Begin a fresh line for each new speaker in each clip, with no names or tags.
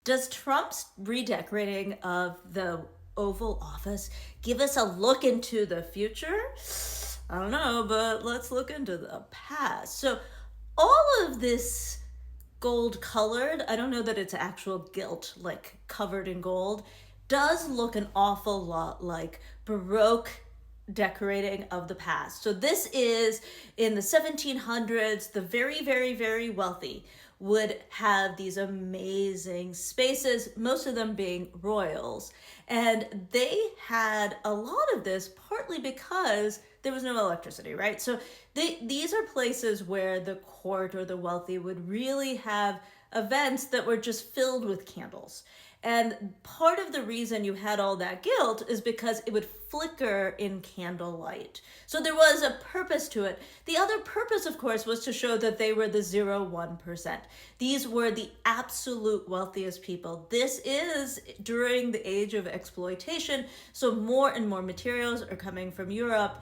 Does Trump's redecorating of the Oval Office give us a look into the future? I don't know, but let's look into the past. So, all of this gold colored, I don't know that it's actual gilt, like covered in gold, does look an awful lot like Baroque decorating of the past. So this is in the 1700s, the very, very, very wealthy would have these amazing spaces, most of them being royals. And they had a lot of this partly because there was no electricity, right? So these are places where the court or the wealthy would really have events that were just filled with candles. And part of the reason you had all that gilt is because it would flicker in candlelight. So there was a purpose to it. The other purpose, of course, was to show that they were the 0-1%. These were the absolute wealthiest people. This is during the age of exploitation, so more and more materials are coming from Europe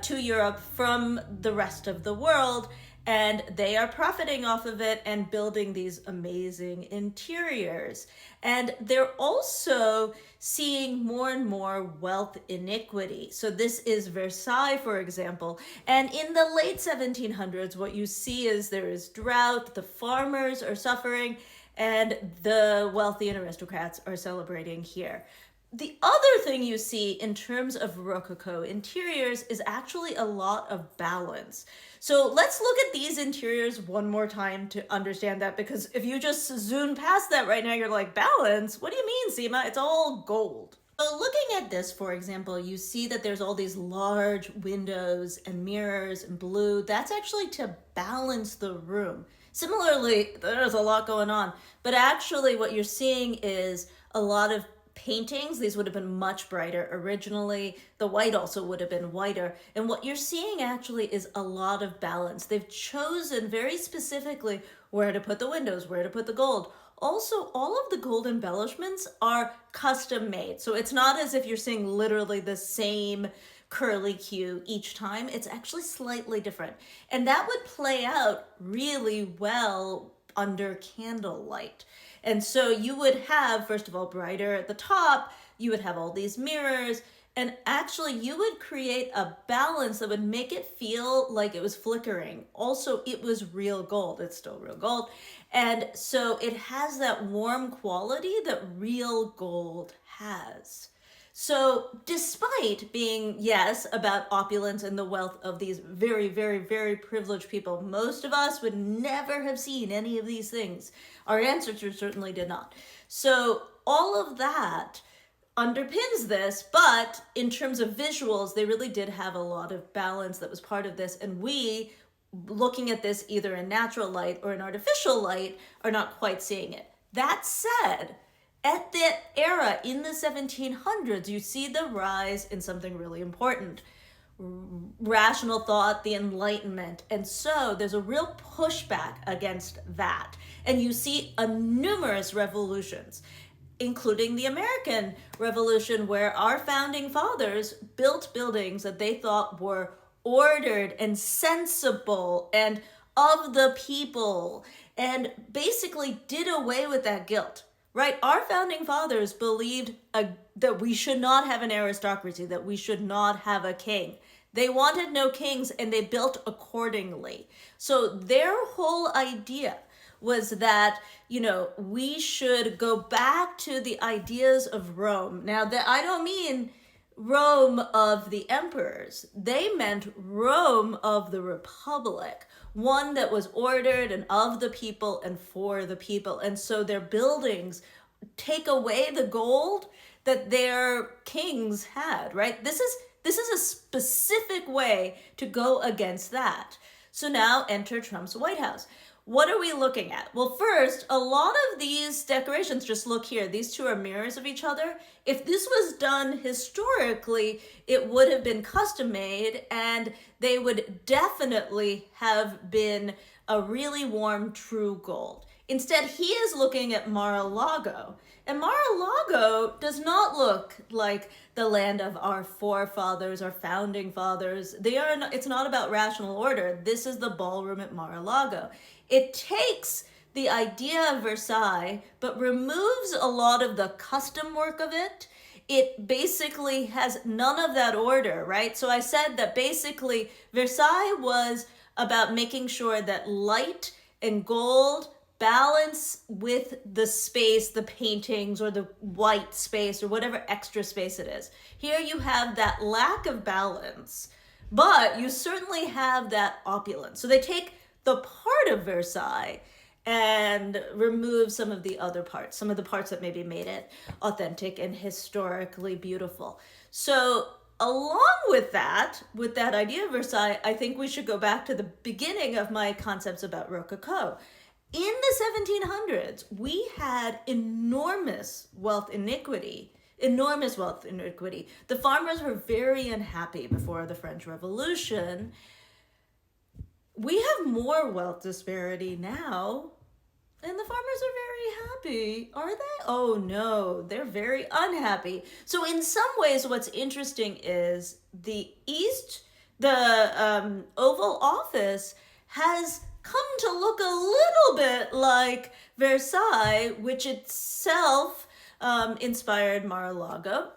to Europe from the rest of the world, and they are profiting off of it and building these amazing interiors. And they're also seeing more and more wealth inequity. So this is Versailles, for example. And in the late 1700s, what you see is there is drought, the farmers are suffering, and the wealthy and aristocrats are celebrating here. The other thing you see in terms of Rococo interiors is actually a lot of balance. So let's look at these interiors one more time to understand that, because if you just zoom past that right now, you're like, balance? What do you mean, Seema? It's all gold. So looking at this, for example, you see that there's all these large windows and mirrors and blue. That's actually to balance the room. Similarly, there's a lot going on, but actually what you're seeing is a lot of paintings. These would have been much brighter originally. The white also would have been whiter. And what you're seeing actually is a lot of balance. They've chosen very specifically where to put the windows, where to put the gold. Also, all of the gold embellishments are custom made. So it's not as if you're seeing literally the same curly Q each time. It's actually slightly different. And that would play out really well under candlelight. And so you would have, first of all, brighter at the top, you would have all these mirrors, and actually you would create a balance that would make it feel like it was flickering. Also, it was real gold. It's still real gold. And so it has that warm quality that real gold has. So despite being, yes, about opulence and the wealth of these very, very, very privileged people, most of us would never have seen any of these things. Our ancestors certainly did not. So all of that underpins this, but in terms of visuals, they really did have a lot of balance that was part of this. And we, looking at this either in natural light or in artificial light, are not quite seeing it. That said, at that era in the 1700s, you see the rise in something really important: rational thought, the Enlightenment. And so there's a real pushback against that. And you see numerous revolutions, including the American Revolution, where our founding fathers built buildings that they thought were ordered and sensible and of the people, and basically did away with that guilt. Right? Our founding fathers believed that we should not have an aristocracy, that we should not have a king. They wanted no kings, and they built accordingly. So their whole idea was that, we should go back to the ideas of Rome. Now, that I don't mean Rome of the emperors. They meant Rome of the Republic, one that was ordered and of the people and for the people. And so their buildings take away the gold that their kings had, right? This is a specific way to go against that. So now enter Trump's White House. What are we looking at? Well, first, a lot of these decorations, just look here. These two are mirrors of each other. If this was done historically, it would have been custom made, and they would definitely have been a really warm, true gold. Instead, he is looking at Mar-a-Lago. And Mar-a-Lago does not look like the land of our forefathers, our founding fathers. It's not about rational order. This is the ballroom at Mar-a-Lago. It takes the idea of Versailles, but removes a lot of the custom work of it. It basically has none of that order, right? So I said that basically Versailles was about making sure that light and gold balance with the space, the paintings, or the white space, or whatever extra space it is. Here you have that lack of balance, but you certainly have that opulence. So they take the part of Versailles and remove some of the other parts, some of the parts that maybe made it authentic and historically beautiful. So along with that idea of Versailles, I think we should go back to the beginning of my concepts about Rococo. In the 1700s, we had enormous wealth inequity. The farmers were very unhappy before the French Revolution. We have more wealth disparity now, and the farmers are very happy. Are they? Oh no, they're very unhappy. So in some ways, what's interesting is the Oval Office has come to look a little bit like Versailles, which itself inspired Mar-a-Lago.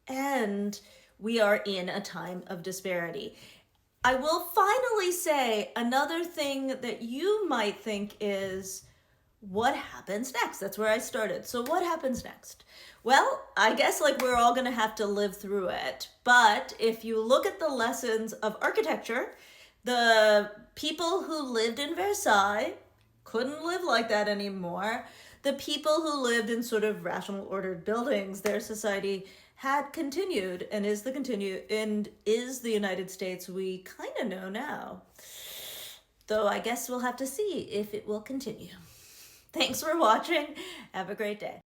And we are in a time of disparity. I will finally say another thing that you might think is, what happens next? That's where I started. So what happens next? Well, I guess we're all going to have to live through it. But if you look at the lessons of architecture, the people who lived in Versailles couldn't live like that anymore. The people who lived in sort of rational ordered buildings, their society had continued and is the United States we kind of know now. Though I guess we'll have to see if it will continue. Thanks for watching. Have a great day.